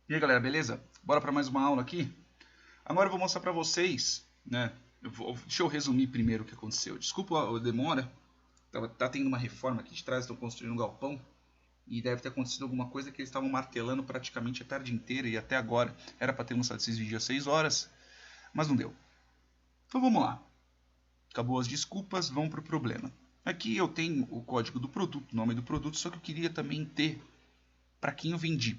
E aí galera, beleza? Bora para mais uma aula aqui? Agora eu vou mostrar para vocês, né? Deixa eu resumir primeiro o que aconteceu. Desculpa a demora, tá tendo uma reforma aqui de trás, estão construindo um galpão e deve ter acontecido alguma coisa que eles estavam martelando praticamente a tarde inteira e até agora. Era para ter mostrado esses vídeos às 6 horas, mas não deu. Então vamos lá. Acabou as desculpas, vamos para o problema. Aqui eu tenho o código do produto, o nome do produto, só que eu queria também ter para quem eu vendi.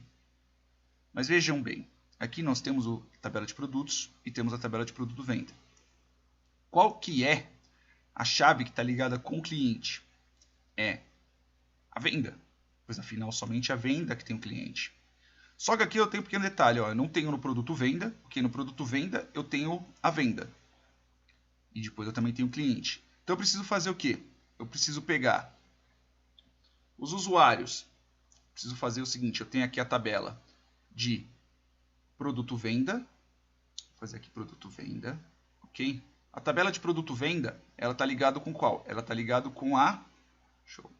Mas vejam bem, aqui nós temos a tabela de produtos e temos a tabela de produto venda. Qual que é a chave que está ligada com o cliente? É a venda, pois afinal somente a venda que tem o cliente. Só que aqui eu tenho um pequeno detalhe, ó, eu não tenho no produto venda, porque no produto venda eu tenho a venda. E depois eu também tenho o cliente. Então eu preciso fazer o quê? Eu preciso pegar os usuários. Preciso fazer o seguinte, eu tenho aqui a tabela de produto venda, vou fazer aqui produto venda, ok? A tabela de produto venda, ela está ligada com qual? Ela está ligada com a, deixa eu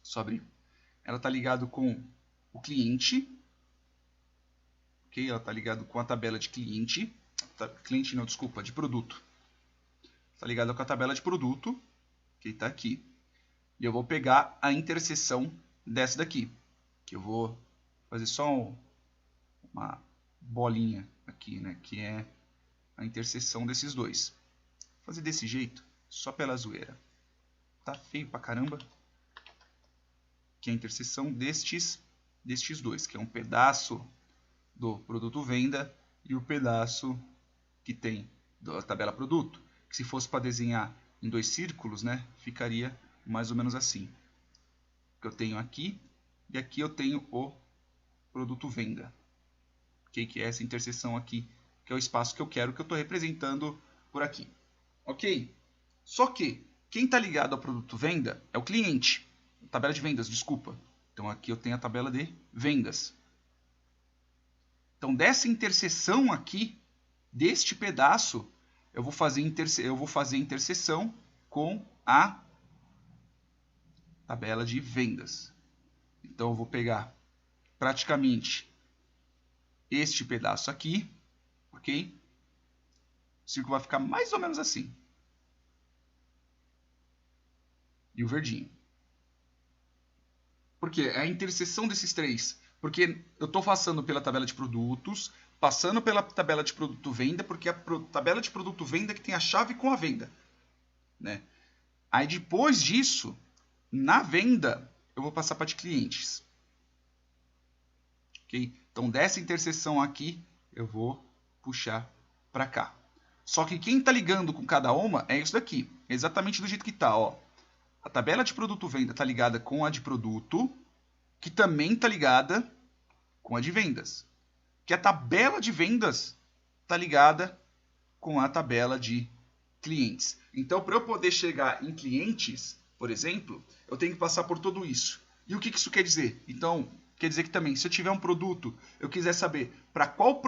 só abrir, ela está ligada com o cliente, ok? Ela está ligada com a tabela de cliente, cliente não, desculpa, de produto, está ligada com a tabela de produto, que está aqui, e eu vou pegar a interseção dessa daqui, que eu vou fazer só uma bolinha aqui, né, que é a interseção desses dois. Vou fazer desse jeito, só pela zoeira. Tá feio pra caramba. Que é a interseção destes dois, que é um pedaço do produto venda e o pedaço que tem da tabela produto. Que se fosse para desenhar em dois círculos, né, ficaria mais ou menos assim. Que eu tenho aqui e aqui eu tenho o produto venda. Que é essa interseção aqui, que é o espaço que eu quero, que eu estou representando por aqui. Ok? Só que quem está ligado ao produto venda é o cliente. Tabela de vendas, desculpa. Então aqui eu tenho a tabela de vendas. Então dessa interseção aqui, deste pedaço, eu vou fazer interseção com a tabela de vendas. Então eu vou pegar praticamente este pedaço aqui, ok? O círculo vai ficar mais ou menos assim. E o verdinho. Por quê? É a interseção desses três. Porque eu estou passando pela tabela de produtos, passando pela tabela de produto venda, porque é a tabela de produto venda que tem a chave com a venda. Né? Aí depois disso, na venda, eu vou passar para de clientes. Okay? Então dessa interseção aqui, eu vou puxar para cá. Só que quem está ligando com cada uma é isso daqui. É exatamente do jeito que está. A tabela de produto venda está ligada com a de produto, que também está ligada com a de vendas. Que a tabela de vendas está ligada com a tabela de clientes. Então, para eu poder chegar em clientes, por exemplo, eu tenho que passar por tudo isso. E o que isso quer dizer? Então, quer dizer que também, se eu tiver um produto, eu quiser saber para qual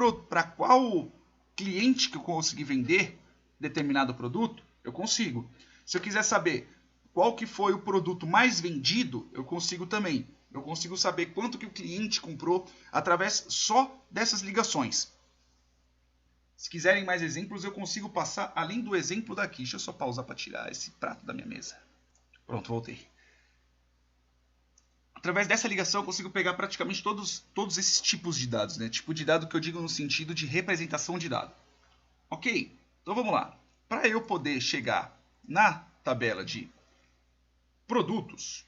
cliente que eu consegui vender determinado produto, eu consigo. Se eu quiser saber qual que foi o produto mais vendido, eu consigo também. Eu consigo saber quanto que o cliente comprou através só dessas ligações. Se quiserem mais exemplos, eu consigo passar além do exemplo daqui. Deixa eu só pausar para tirar esse prato da minha mesa. Pronto, voltei. Através dessa ligação eu consigo pegar praticamente todos esses tipos de dados. Né? Tipo de dado que eu digo no sentido de representação de dado. Ok? Então vamos lá. Para eu poder chegar na tabela de produtos,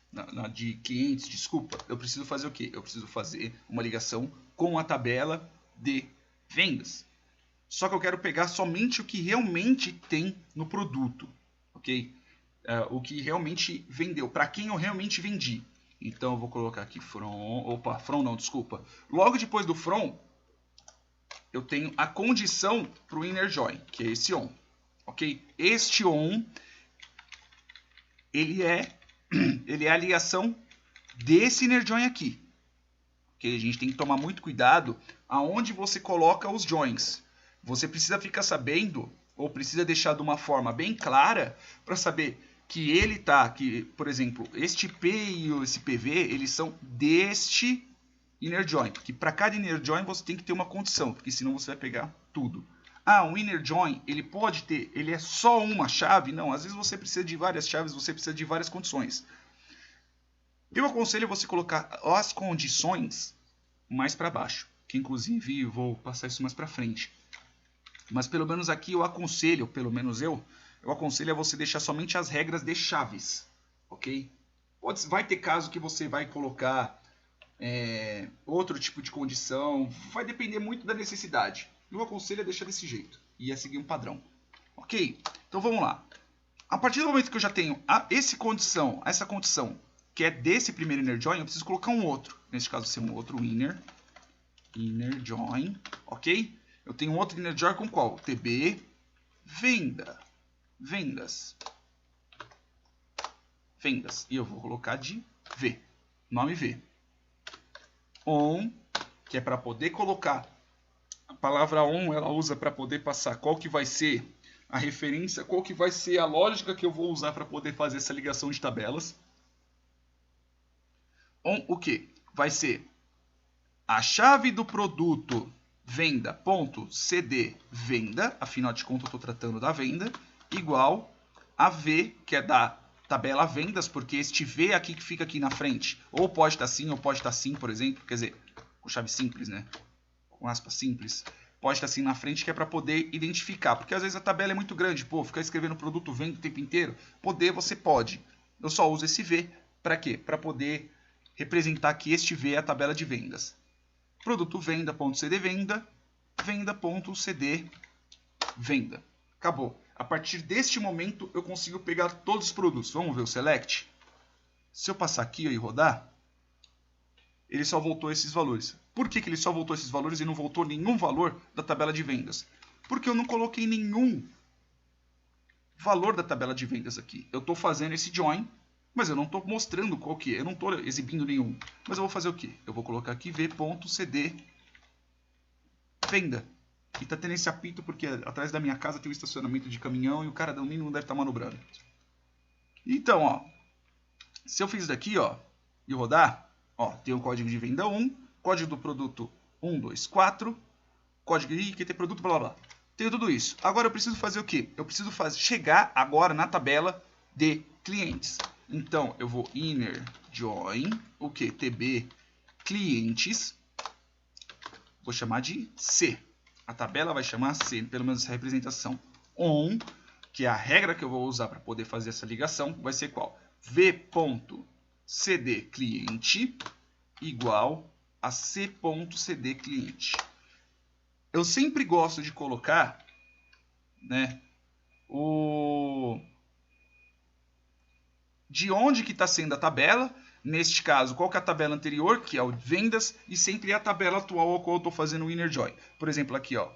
de clientes, desculpa, eu preciso fazer o quê? Eu preciso fazer uma ligação com a tabela de vendas. Só que eu quero pegar somente o que realmente tem no produto, ok? O que realmente vendeu, para quem eu realmente vendi. Então eu vou colocar aqui from não, desculpa. Logo depois do from, eu tenho a condição para o inner join, que é esse on, ok? Este on, ele é a ligação desse inner join aqui. Okay? A gente tem que tomar muito cuidado aonde você coloca os joins. Você precisa ficar sabendo, ou precisa deixar de uma forma bem clara, para saber que ele tá, que, por exemplo, este P e esse PV, eles são deste inner join, porque para cada inner join você tem que ter uma condição, porque senão você vai pegar tudo. Ah, um inner join, ele é só uma chave? Não, às vezes você precisa de várias chaves, você precisa de várias condições. Eu aconselho você colocar as condições mais para baixo, que inclusive eu vou passar isso mais para frente. Mas pelo menos aqui eu aconselho, pelo menos eu aconselho a você deixar somente as regras de chaves, ok? Vai ter caso que você vai colocar outro tipo de condição, vai depender muito da necessidade. Eu aconselho a deixar desse jeito e a seguir um padrão, ok? Então vamos lá. A partir do momento que eu já tenho essa condição, que é desse primeiro inner join, eu preciso colocar um outro. Nesse caso, ser um outro inner join, ok? Eu tenho um outro inner join com qual? TB vendas. E eu vou colocar de V, nome V. On, que é para poder colocar. A palavra on ela usa para poder passar qual que vai ser a referência, qual que vai ser a lógica que eu vou usar para poder fazer essa ligação de tabelas. On o que? Vai ser a chave do produto venda.cd venda, afinal de contas eu estou tratando da venda, igual a V, que é da tabela vendas, porque este V aqui que fica aqui na frente, ou pode estar assim, ou pode estar assim, por exemplo, quer dizer, com chave simples, né? Com aspas simples, pode estar assim na frente, que é para poder identificar, porque às vezes a tabela é muito grande, pô, ficar escrevendo produto venda o tempo inteiro, você pode. Eu só uso esse V, para quê? Para poder representar que este V é a tabela de vendas. Produto venda.cd venda, venda.cd venda. Acabou. A partir deste momento eu consigo pegar todos os produtos. Vamos ver o select? Se eu passar aqui e rodar, ele só voltou esses valores. Por que ele só voltou esses valores e não voltou nenhum valor da tabela de vendas? Porque eu não coloquei nenhum valor da tabela de vendas aqui. Eu estou fazendo esse join, mas eu não estou mostrando qual que é. Eu não estou exibindo nenhum. Mas eu vou fazer o quê? Eu vou colocar aqui v.cd venda. E tá tendo esse apito porque atrás da minha casa tem um estacionamento de caminhão e o cara do mínimo deve estar manobrando. Então, ó, se eu fiz isso daqui, ó, e rodar, ó, tem o código de venda 1, código do produto 124, código de que tem produto, blá blá blá. Tenho tudo isso. Agora eu preciso fazer o quê? Eu preciso chegar agora na tabela de clientes. Então, eu vou inner join, o que? TB clientes, vou chamar de C. A tabela vai chamar C, pelo menos essa representação. On, que é a regra que eu vou usar para poder fazer essa ligação, vai ser qual? V.cd cliente igual a C.cd cliente. Eu sempre gosto de colocar, né, de onde que está sendo a tabela. Neste caso, qual que é a tabela anterior, que é o vendas, e sempre a tabela atual ao qual eu estou fazendo o inner join. Por exemplo, aqui, ó,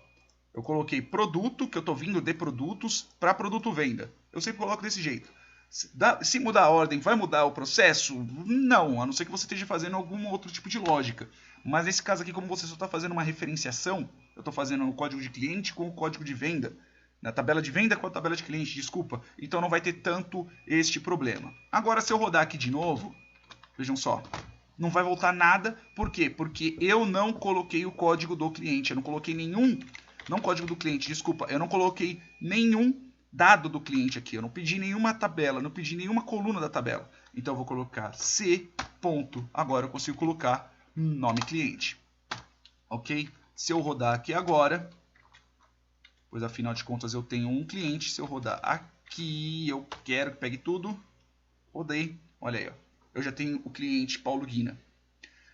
eu coloquei produto, que eu estou vindo de produtos, para produto venda. Eu sempre coloco desse jeito. Se mudar a ordem, vai mudar o processo? Não, a não ser que você esteja fazendo algum outro tipo de lógica. Mas nesse caso aqui, como você só está fazendo uma referenciação, eu estou fazendo o código de cliente com o código de venda. Na tabela de venda com a tabela de cliente, desculpa. Então não vai ter tanto este problema. Agora, se eu rodar aqui de novo, vejam só, não vai voltar nada. Por quê? Porque eu não coloquei o código do cliente. Eu não coloquei nenhum, não código do cliente, desculpa. Eu não coloquei nenhum dado do cliente aqui. Eu não pedi nenhuma tabela, não pedi nenhuma coluna da tabela. Então eu vou colocar C. Ponto. Agora eu consigo colocar nome cliente. Ok? Se eu rodar aqui agora, pois afinal de contas eu tenho um cliente. Se eu rodar aqui, eu quero que pegue tudo. Rodei. Olha aí, ó. Eu já tenho o cliente Paulo Guina.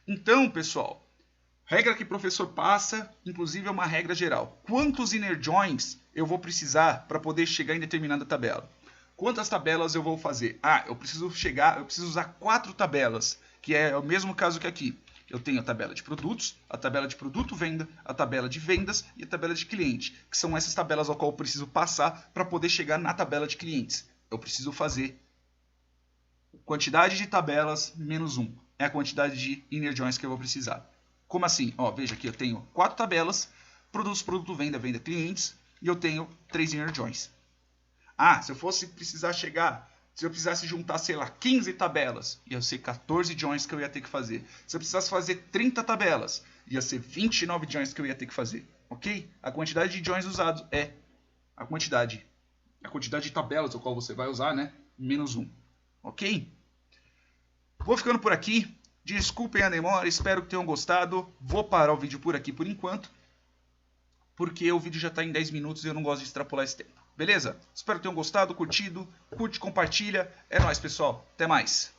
Então, pessoal, regra que o professor passa, inclusive é uma regra geral. Quantos inner joins eu vou precisar para poder chegar em determinada tabela? Quantas tabelas eu vou fazer? Ah, eu preciso usar 4 tabelas, que é o mesmo caso que aqui. Eu tenho a tabela de produtos, a tabela de produto venda, a tabela de vendas e a tabela de cliente, que são essas tabelas ao qual eu preciso passar para poder chegar na tabela de clientes. Eu preciso fazer quantidade de tabelas menos 1. É a quantidade de inner joins que eu vou precisar. Como assim? Ó, veja aqui, eu tenho 4 tabelas, produtos, produto, venda, venda, clientes, e eu tenho 3 inner joins. Ah, se eu fosse precisar chegar Se eu precisasse juntar, sei lá, 15 tabelas, ia ser 14 joins que eu ia ter que fazer. Se eu precisasse fazer 30 tabelas, ia ser 29 joins que eu ia ter que fazer. Ok? A quantidade de joins usados é a quantidade de tabelas a qual você vai usar, né? Menos 1. Ok? Vou ficando por aqui. Desculpem a demora, espero que tenham gostado. Vou parar o vídeo por aqui por enquanto, porque o vídeo já está em 10 minutos e eu não gosto de extrapolar esse tempo. Beleza? Espero que tenham gostado, curtido. Curte, compartilha. É nóis, pessoal. Até mais.